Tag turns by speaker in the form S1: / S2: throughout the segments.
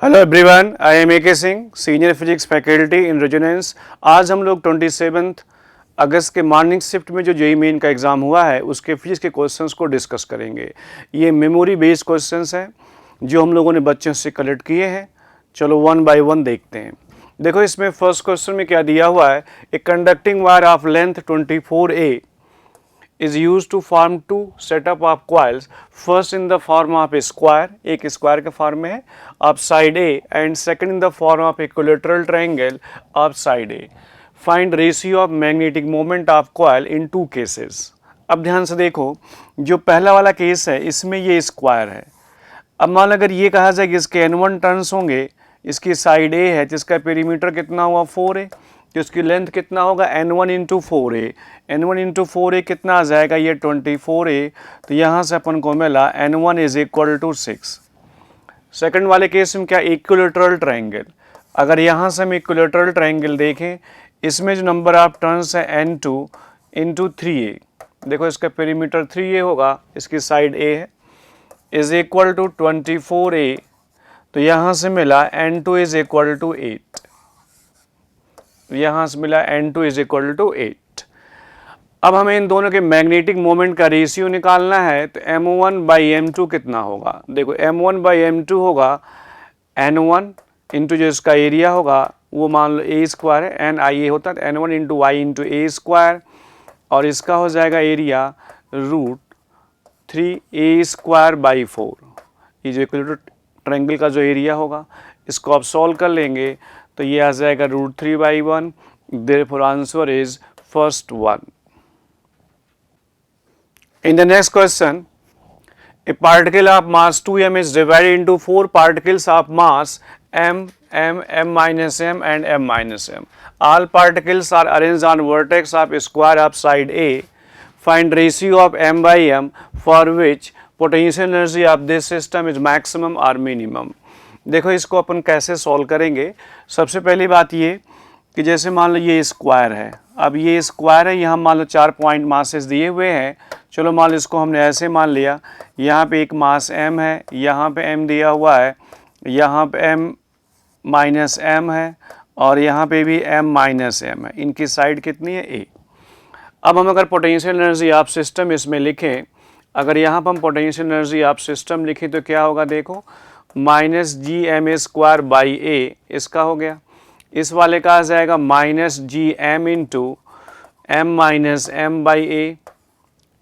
S1: Hello everyone, I am A K. Singh, senior physics faculty in Resonance. आज हम लोग 27 अगस्त के मॉर्निंग शिफ्ट में जो जेईई मेन का एग्ज़ाम हुआ है उसके फिजिक्स के क्वेश्चंस को डिस्कस करेंगे। ये मेमोरी बेस्ड क्वेश्चंस हैं जो हम लोगों ने बच्चों से कलेक्ट किए हैं। चलो वन बाय वन देखते हैं। देखो इसमें फर्स्ट क्वेश्चन में क्या दिया हुआ है, a conducting wire of length 24A is used to form two setup of coils, first in the form of a square, एक स्क्वायर के फॉर्म में है of side A and second in the form of equilateral triangle of side A. Find ratio of magnetic moment of coil in two cases. अब ध्यान से देखो, जो पहला वाला केस है इसमें ये स्क्वायर है। अब मान अगर ये कहा जाए कि इसके N1 टर्न्स होंगे, इसकी साइड A है जिसका पेरीमीटर कितना हुआ 4A, तो इसकी लेंथ कितना होगा N1 into 4A। N1 into 4A कितना आ जाएगा, ये 24A। तो यहाँ से अपन को मिला N1 is equal to 6। Second वाले केस में क्या, इक्विलेटरल ट्रायंगल। अगर यहाँ से हम इक्विलेटरल ट्रायंगल देखें, इसमें जो नंबर ऑफ टर्न्स है N2 इंटू 3A, देखो इसका पेरीमीटर 3A होगा, इसकी साइड A है, इज इक्वल टू 24A। तो यहाँ से मिला N2 इज इक्वल टू 8, यहाँ से मिला N2 इज इक्वल टू 8। अब हमें इन दोनों के मैग्नेटिक मोमेंट का रेशियो निकालना है, तो M1 बाई M2 कितना होगा। देखो M1 बाई M2 होगा N1 इंटू जो इसका एरिया होगा वो मान लो A स्क्वायर है, NIA होता है, N1 into y into A square, और इसका हो जाएगा एरिया √3A स्क्वायर बाई 4। ये जो इक्विलेटरल ट्रायंगल का जो एरिया होगा इसको आप सॉल्व कर लेंगे तो ये आ जाएगा √3/1। Therefore answer is first one. In the next question, a particle of mass 2m is divided into 4 particles of mass m, m, m minus m and m minus m. All particles are arranged on vertex of square of side A. Find ratio of m by m for which potential energy of this system is maximum or minimum. देखो इसको अपन कैसे solve करेंगे। सबसे पहली बात ये कि जैसे मान लो ये स्क्वायर है, अब ये स्क्वायर है, यहाँ मान लो 4 पॉइंट मासेस दिए हुए हैं। चलो मान लो इसको हमने ऐसे मान लिया, यहाँ पे एक मास m है, यहाँ पे m दिया हुआ है, यहाँ पे m माइनस m है, और यहाँ पे भी m माइनस m है। इनकी साइड कितनी है A। अब हम अगर पोटेंशियल एनर्जी ऑफ सिस्टम इसमें लिखें, अगर यहाँ पर हम पोटेंशियल एनर्जी ऑफ सिस्टम लिखें तो क्या होगा, देखो -gm स्क्वायर बाई A इसका हो गया। इस वाले का आ जाएगा -gm into m minus m by A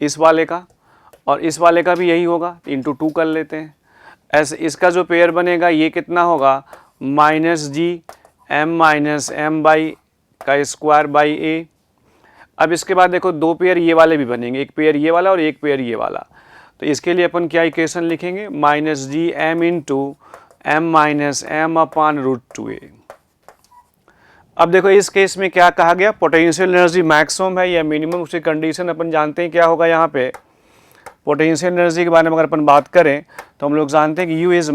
S1: इस वाले का, और इस वाले का भी यही होगा, इंटू 2 कर लेते हैं। ऐसे इसका जो पेयर बनेगा ये कितना होगा, -gm माइनस m बाई का स्क्वायर बाई A। अब इसके बाद देखो दो पेयर ये वाले भी बनेंगे, एक पेयर ये वाला और एक पेयर ये वाला। तो इसके लिए अपन क्या इक्वेशन लिखेंगे, -gm into m minus m upon √2a। अब देखो इस केस में क्या कहा गया, पोटेंशियल एनर्जी मैक्सिमम है या मिनिमम, उसकी कंडीशन अपन जानते हैं क्या होगा। यहाँ पे पोटेंशियल एनर्जी के बारे में अगर अपन बात करें तो हम लोग जानते हैं कि U इज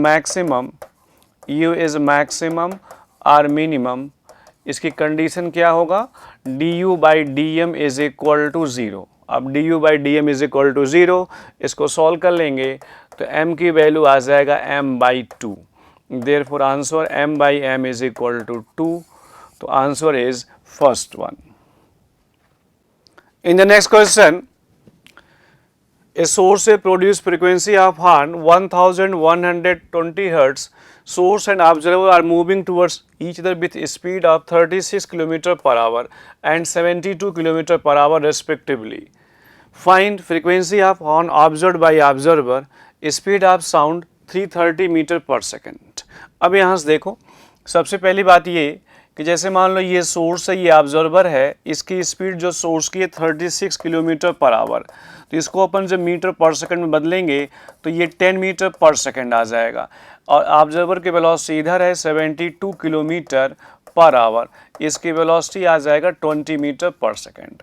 S1: मैक्सिमम और मिनिमम। इसकी कंडीशन क्या होगा, du by dm is equal to 0। अब du by dm is equal to 0, इसको सॉल्व कर लेंगे तो m की वैल्यू आ जाएगा m by 2। Therefore answer m by m is equal to 2। तो answer is first one. In the next question, a source produce frequency of horn 1120 Hz. Source and observer are moving towards each other with a speed of 36 km per hour and 72 km per hour respectively. Find frequency of horn observed by observer, speed of sound 330 metre पर second. अब यहाँ से देखो, सबसे पहली बात ये कि जैसे मान लो ये सोर्स है, ये ऑब्जर्वर है, इसकी स्पीड जो सोर्स की है 36 किलोमीटर पर आवर। तो इसको अपन जब मीटर पर सेकंड में बदलेंगे तो ये 10 मीटर पर सेकंड आ जाएगा, और ऑब्जर्वर की वेलोसिटी इधर है 72 किलोमीटर पर आवर, इसकी वेलोसिटी आ जाएगा 20 मीटर पर सेकंड।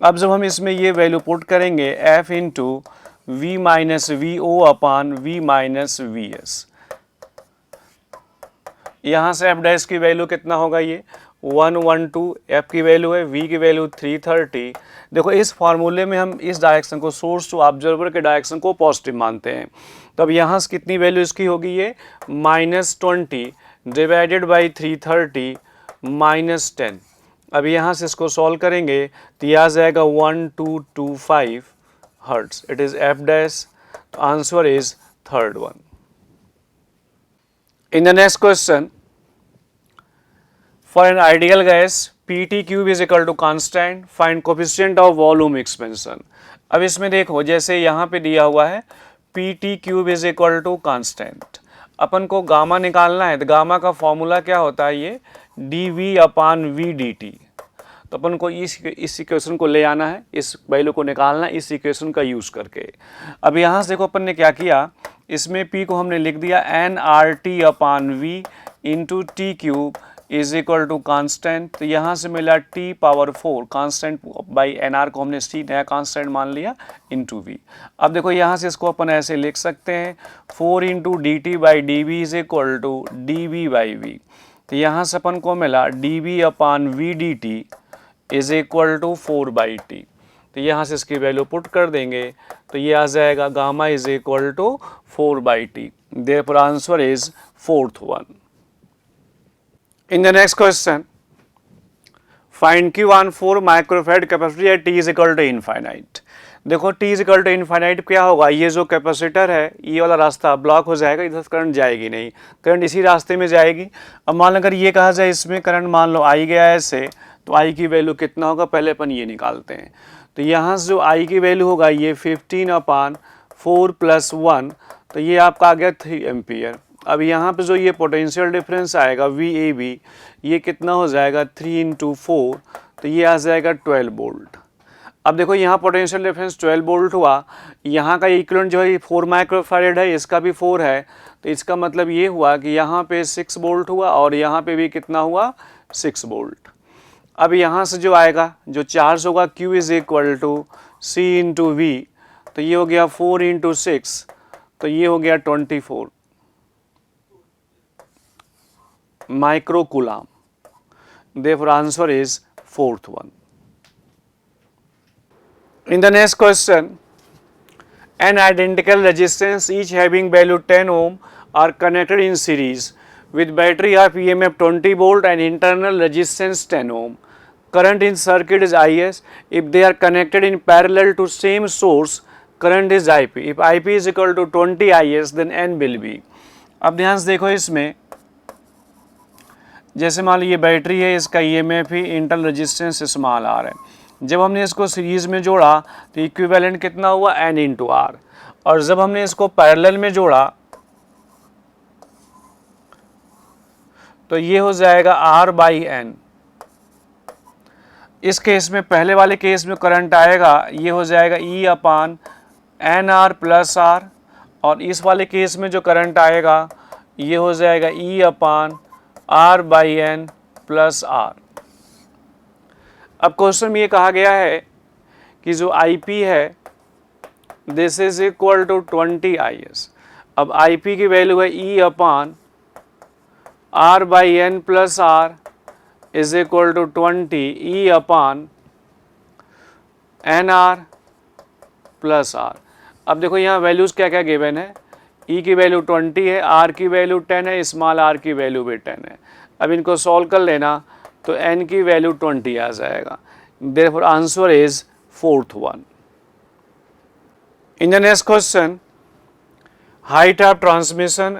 S1: अब जब हम इसमें ये वैल्यू पुट करेंगे F into V minus v o upon V minus v s, यहाँ से एफ डैश की वैल्यू कितना होगा, ये 112 एफ की वैल्यू है, वी की वैल्यू 330। देखो इस फार्मूले में हम इस डायरेक्शन को, सोर्स टू ऑब्जर्वर के डायरेक्शन को पॉजिटिव मानते हैं। तो अब यहाँ से कितनी वैल्यू इसकी होगी, ये -20 डिवाइडेड बाई 330 -10। अब यहाँ से इसको सॉल्व करेंगे तो यह आ जाएगा 1225 hertz. It is F dash. तो answer is third one. In the next question, for an ideal gas PT cube is equal to constant, find coefficient of volume expansion. अब इसमें देखो जैसे यहाँ पे दिया हुआ है PT cube is equal to constant, अपन को गामा निकालना है तो गामा का फॉर्मूला क्या होता है, ये dV/VdT। तो अपन को इस इक्वेशन को ले आना है, इस वैल्यू को निकालना है इस इक्वेशन का यूज करके। अब यहाँ से देखो अपन ने क्या किया, इसमें P को हमने लिख दिया nRT/V into t cube is equal to constant. तो यहाँ से मिला T⁴, कांस्टेंट बाई NR को हमने C नया कांस्टेंट मान लिया इंटू V। अब देखो यहाँ से इसको अपन ऐसे लिख सकते हैं 4 into DT/dV is equal to dV/V। तो यहाँ से अपन को मिला dV/VdT is equal to 4/T। तो यहाँ से इसकी वैल्यू पुट कर देंगे तो ये आ जाएगा gamma is equal to 4/T। Therefore answer is fourth one. In the next question, find Q14 microfarad capacity at T is equal to infinite। देखो T is equal to infinite क्या होगा, ये जो कैपेसिटर है ये वाला रास्ता ब्लॉक हो जाएगा, इधर करंट जाएगी नहीं, करंट इसी रास्ते में जाएगी। अब मान लो अगर ये कहा जाए इसमें करंट मान लो आई गया है ऐसे, तो आई की वैल्यू कितना होगा पहले अपन ये निकालते हैं। तो यहाँ से जो आई की वैल्यू होगा ये 15/4 + 1, तो ये आपका आ गया 3 एम्पियर। अब यहाँ पे जो ये पोटेंशियल डिफरेंस आएगा VAB, ये कितना हो जाएगा 3 × 4, तो ये आ जाएगा 12 वोल्ट। अब देखो यहाँ पोटेंशियल डिफरेंस 12 वोल्ट हुआ, यहाँ का इक्विवेलेंट जो है 4 माइक्रोफैराड है, इसका भी 4 है, तो इसका मतलब ये हुआ कि यहाँ पे 6 वोल्ट हुआ और यहाँ पे भी कितना हुआ 6 वोल्ट। अब यहाँ से जो आएगा जो चार्ज होगा Q is equal to C × V, तो ये हो गया 4 × 6, तो ये हो गया 24 microcoulomb। Therefore answer is fourth one। In the next question, an identical resistance each having value 10 ohm are connected in series with battery of EMF 20 volt and internal resistance 10 ohm. Current in circuit is IS. If they are connected in parallel to same source, current is IP. If IP is equal to 20 IS, then N will be। अब ध्यान से देखो इसमें, जैसे मान लो ये battery है, इसका EMF ही इंटरनल रेजिस्टेंस स्मॉल r है। जब हमने इसको सीरीज में जोड़ा तो इक्विवेलेंट कितना हुआ N × R, और जब हमने इसको पैरेलल में जोड़ा तो ये हो जाएगा R/N। इस केस में पहले वाले केस में करंट आएगा ये हो जाएगा E/NR + R, और इस वाले केस में जो करंट आएगा ये हो जाएगा E/R/N + R। अब क्वेश्चन में ये कहा गया है कि जो IP है this is equal to 20 IS। अब IP की वैल्यू है E/R/N + R is equal to 20 E/NR + R। अब देखो यहाँ वैल्यूज क्या क्या गिवन है, E की वैल्यू 20 है, R की वैल्यू 10 है, स्मॉल r की वैल्यू भी 10 है। अब इनको सॉल्व कर लेना तो N की वैल्यू 20 आ जाएगा। Therefore answer is fourth one. In the next question, height of transmission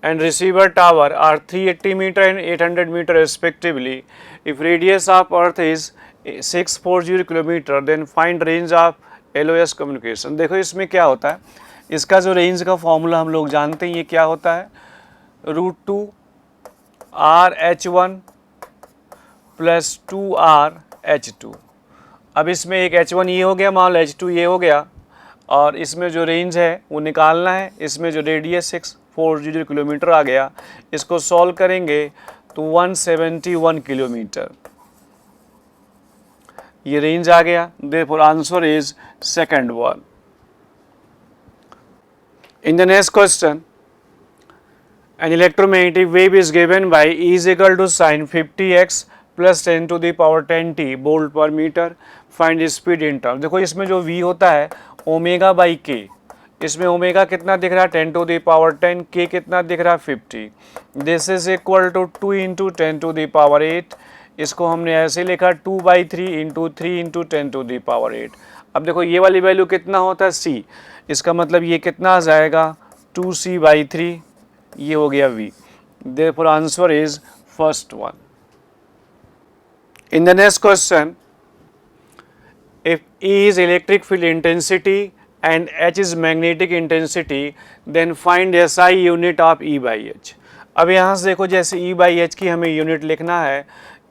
S1: and receiver tower are 380 meter and 800 meter respectively. If radius of earth is 640 kilometer, then find range of LOS communication। देखो इसमें क्या होता है, इसका जो range का formula हम लोग जानते हैं, ये क्या होता है √2 RH1 + 2RH2। अब इसमें एक H1 ये हो गया, मान लो H2 ये हो गया, और इसमें जो रेंज है वो निकालना है। इसमें जो रेडियस 640 किलोमीटर आ गया, इसको सॉल्व करेंगे तो 171 किलोमीटर ये रेंज आ गया। Therefore answer is second one. In the next question, an electromagnetic wave is given by E is equal to sin 50x + 10⁻10t volt पर metre. Find speed in term. देखो इसमें जो V होता है ω/k, इसमें omega कितना दिख रहा है 10 टू द पावर 10, के कितना दिख रहा है 50, this is equal to 2 into 10 to the power 8, इसको हमने ऐसे लिखा 2/3 into 3 into 10 to the power 8। अब देखो ये वाली वैल्यू कितना होता है c, इसका मतलब ये कितना आ जाएगा 2c/3, ये हो गया v, therefore answer is first one. In the next question, if E is electric field intensity and H is magnetic intensity, then find SI unit of E/H. अब यहाँ से देखो जैसे E/H की हमें यूनिट लिखना है,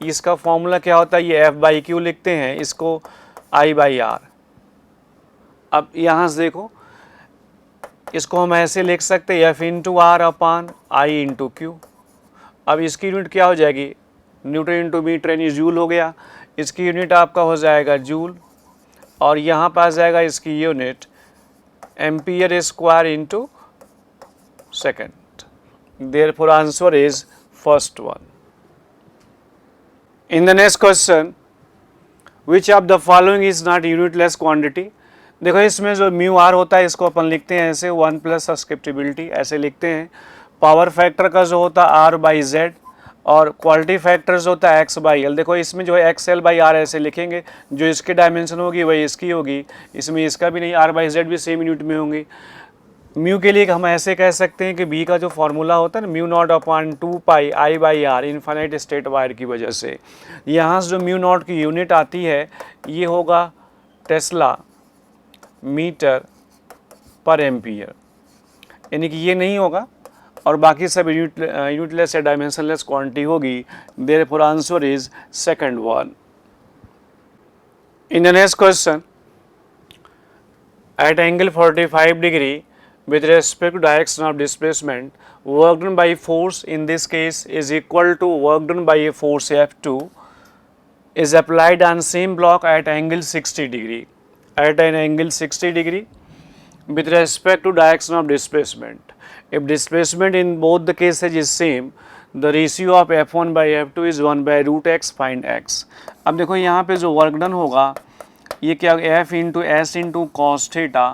S1: इसका फॉर्मूला क्या होता है, ये F/Q लिखते हैं, इसको I/R। अब यहाँ से देखो इसको हम ऐसे लिख सकते हैं F into r upon i into q. अब इसकी यूनिट क्या हो जाएगी, न्यूटन इंटू मीटर यानी जूल हो गया, इसकी यूनिट आपका हो जाएगा जूल, और यहाँ पर आ जाएगा इसकी unit ampere square into second. Therefore answer is first one. In the next question, which of the following is not unitless quantity. देखो इसमें जो म्यू आर होता है इसको अपन लिखते हैं ऐसे 1 प्लस सब्सक्रिप्टिबिलिटी ऐसे लिखते हैं। पावर फैक्टर का जो होता है R/Z और क्वालिटी फैक्टर जो होता है X/L। देखो इसमें जो है XL/R ऐसे लिखेंगे, जो इसकी डायमेंशन होगी वही इसकी होगी, इसमें इसका भी नहीं, R/Z भी सेम यूनिट में होंगी। म्यू के लिए हम ऐसे कह सकते हैं कि बी का जो फॉर्मूला होता है ना mu naught upon 2 I/R infinite state wire की वजह से, यहाँ से जो म्यू नॉट की यूनिट आती है ये होगा टेस्ला मीटर पर एम्पियर, यानी कि ये नहीं होगा और बाकी सब यूनिटलेस या डायमेंशनलेस क्वांटिटी होगी। Therefore answer is second one. In the next question, at angle 45 degree with respect to direction of displacement, work done by force in this case is equal to work done by a force F2 is applied on same block at angle 60 degree. At an angle 60 degree with respect to direction of displacement. If displacement in both the cases is same, the ratio of F1 by F2 is 1 by root x, find x. अब देखो यहाँ पे जो work done होगा ये क्या, F into S into cos theta,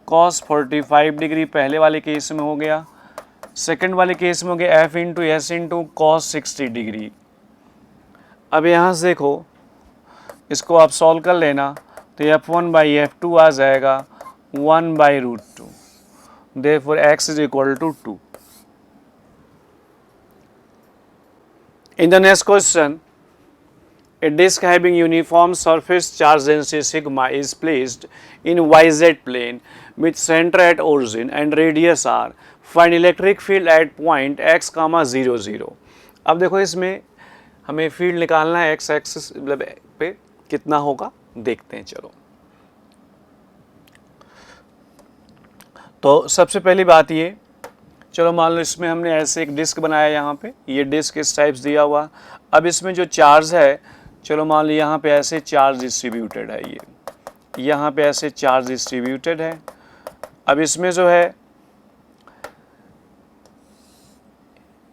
S1: cos 45 degree पहले वाले केस में हो गया, सेकंड वाले केस में हो गया F into S into cos 60 degree. अब यहाँ से देखो इसको आप सॉल्व कर लेना तो F1 बाई F2 आ जाएगा 1 by root 2, therefore x is equal to 2। In the next question, a disk having uniform surface charge density sigma is placed in YZ plane with center at origin and radius r. Find electric field at point x, 0, 0. अब देखो इसमें हमें field निकालना है x axis मतलब पे कितना होगा देखते हैं। चलो तो सबसे पहली बात ये, चलो मान लो इसमें हमने ऐसे एक डिस्क बनाया, यहाँ पे ये डिस्क इस टाइप्स दिया हुआ। अब इसमें जो चार्ज है, चलो मान लो यहाँ पे ऐसे चार्ज डिस्ट्रीब्यूटेड है, ये यहाँ पे ऐसे चार्ज डिस्ट्रीब्यूटेड है। अब इसमें जो है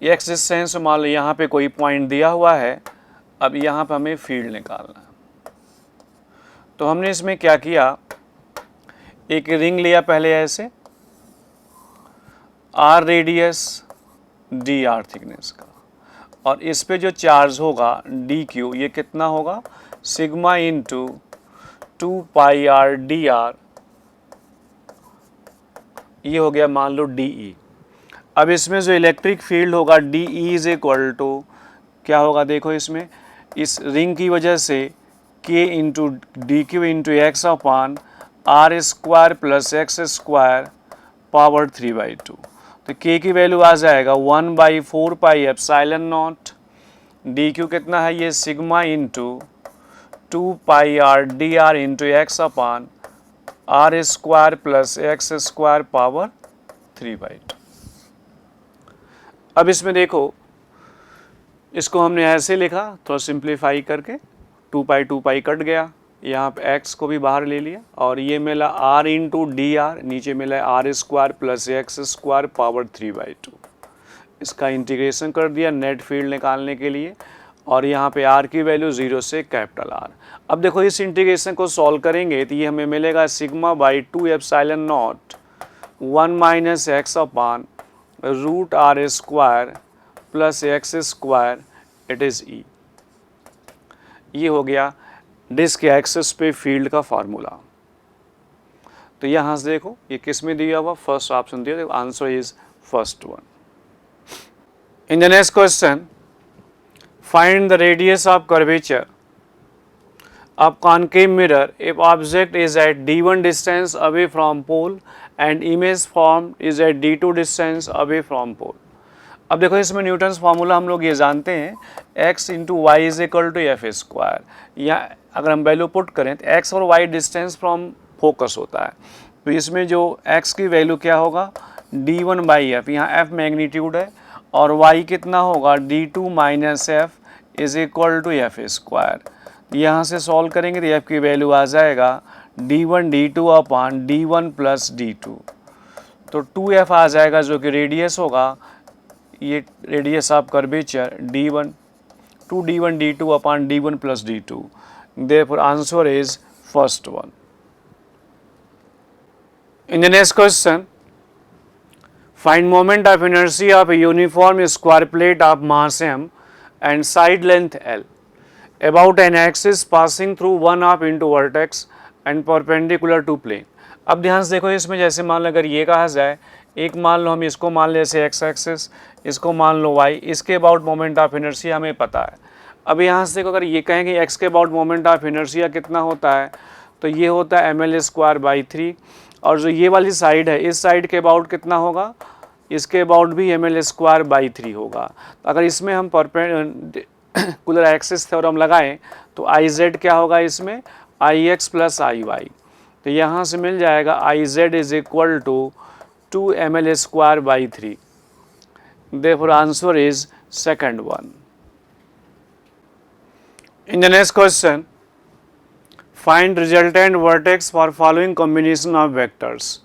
S1: एक्स डिस्टेंस मान लो यहाँ पे कोई पॉइंट दिया हुआ है। अब यहाँ पे हमें फील्ड निकालना है, तो हमने इसमें क्या किया, एक रिंग लिया पहले ऐसे r radius d r thickness का, और इस पे जो चार्ज होगा डी क्यू, ये कितना होगा सिग्मा इंटू 2πr dr, ये हो गया मान लो डी ई। अब इसमें जो इलेक्ट्रिक फील्ड होगा d e is equal to क्या होगा, देखो इसमें इस रिंग की वजह से k into d q into x upon r square plus x square power 3/2। तो के की वैल्यू आ जाएगा 1/4 एप्सिलॉन नॉट, डी क्यू कितना है ये sigma into 2πr dr into x upon r square plus x square power 3/2। अब इसमें देखो इसको हमने ऐसे लिखा, थोड़ा सिंप्लीफाई करके 2π कट गया, यहाँ पे x को भी बाहर ले लिया और ये मिला r इंटू डी आर, नीचे मिला r square plus x square power 3/2। इसका इंटीग्रेशन कर दिया नेट फील्ड निकालने के लिए, और यहाँ पे r की वैल्यू 0 से कैपिटल R। अब देखो इस इंटीग्रेशन को सॉल्व करेंगे तो ये हमें मिलेगा sigma by 2 epsilon naught 1 minus x upon root R square plus x square, it is E. ये हो गया डिस्क के एक्सिस पे फील्ड का फार्मूला। तो यहाँ से देखो ये किस में दिया हुआ, फर्स्ट ऑप्शन दिया, देखो answer is first one. In the next question, find the radius of curvature of concave mirror if object is at d1 distance away from pole and image formed is at d2 distance away from pole। अब देखो इसमें Newton's formula हम लोग ये जानते हैं, x into y is equal to F square. या अगर हम वैल्यू पुट करें तो x और y डिस्टेंस फ्रॉम फोकस होता है, तो इसमें जो x की वैल्यू क्या होगा d1 बाई एफ, यहाँ f मैग्नीट्यूड है, और y कितना होगा d2 minus F is equal to F square. यहाँ से सॉल्व करेंगे तो f की वैल्यू आ जाएगा d1 d2 अपान d1 प्लस d2, तो 2f आ जाएगा जो कि रेडियस होगा, ये radius of curvature d1, 2d1 d2 upon d1 plus d2, therefore answer is first one. In the next question, find moment of inertia of a uniform square plate of mass m and side length L about an axis passing through one of into vertex and perpendicular to plane। अब ध्यान से देखो इसमें, जैसे मान लो अगर ये कहा जाए, एक मान लो हम इसको मान ले जैसे x एक्सिस, इसको मान लो y, इसके अबाउट मोमेंट ऑफ इनर्शिया हमें पता है। अब यहाँ से देखो अगर ये कहेंगे x के अबाउट मोमेंट ऑफ इनर्शिया कितना होता है, तो ये होता है ml स्क्वायर बाई 3, और जो ये वाली साइड है इस साइड के अबाउट कितना होगा, इसके अबाउट भी ml स्क्वायर बाई 3 होगा। तो अगर इसमें हम परपेंडिकुलर एक्सिस थ्योरम लगाएं तो आई जेड क्या होगा, इसमें I X plus I Y, तो यहाँ से मिल जाएगा I Z is equal to 2 ml square by 3, therefore answer is second one. In the next question, find resultant vertex for following combination of vectors.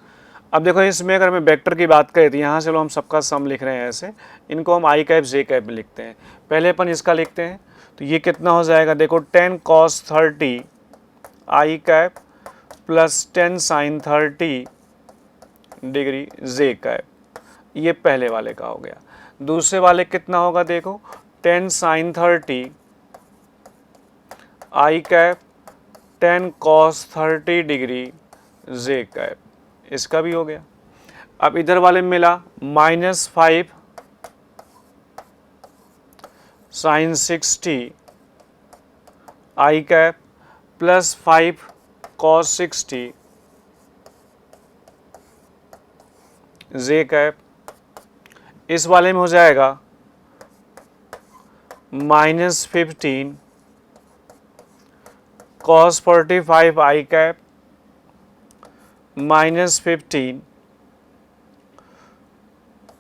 S1: अब देखो इसमें अगर मैं वेक्टर की बात करें तो यहाँ चलो हम सबका सम लिख रहे हैं, ऐसे इनको हम आई कैप जे कैप में लिखते हैं। पहले अपन इसका लिखते हैं, तो ये कितना हो जाएगा, देखो 10 cos 30 आई कैप प्लस 10 sin 30 डिग्री जे कैप, ये पहले वाले का हो गया। दूसरे वाले कितना होगा, देखो 10 sin 30 आई कैप 10 cos 30 डिग्री जे कैप, इसका भी हो गया। अब इधर वाले में मिला -5 sin 60 आई कैप प्लस 5 cos 60 जे कैप, इस वाले में हो जाएगा -15 cos 45 आई कैप -15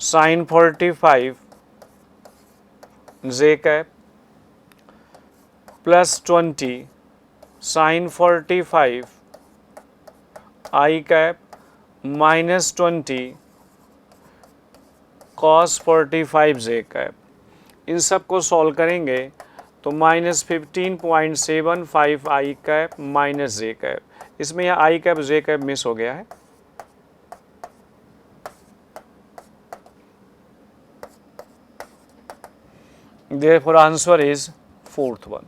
S1: sin 45 जे कैप प्लस 20 sin 45 आई कैप -20 cos 45 जे कैप। इन सब को सॉल्व करेंगे तो -15.75 आई कैप माइनस जे कैप, इसमें यह आई कैप जे कैप मिस हो गया है। Therefore answer is fourth one।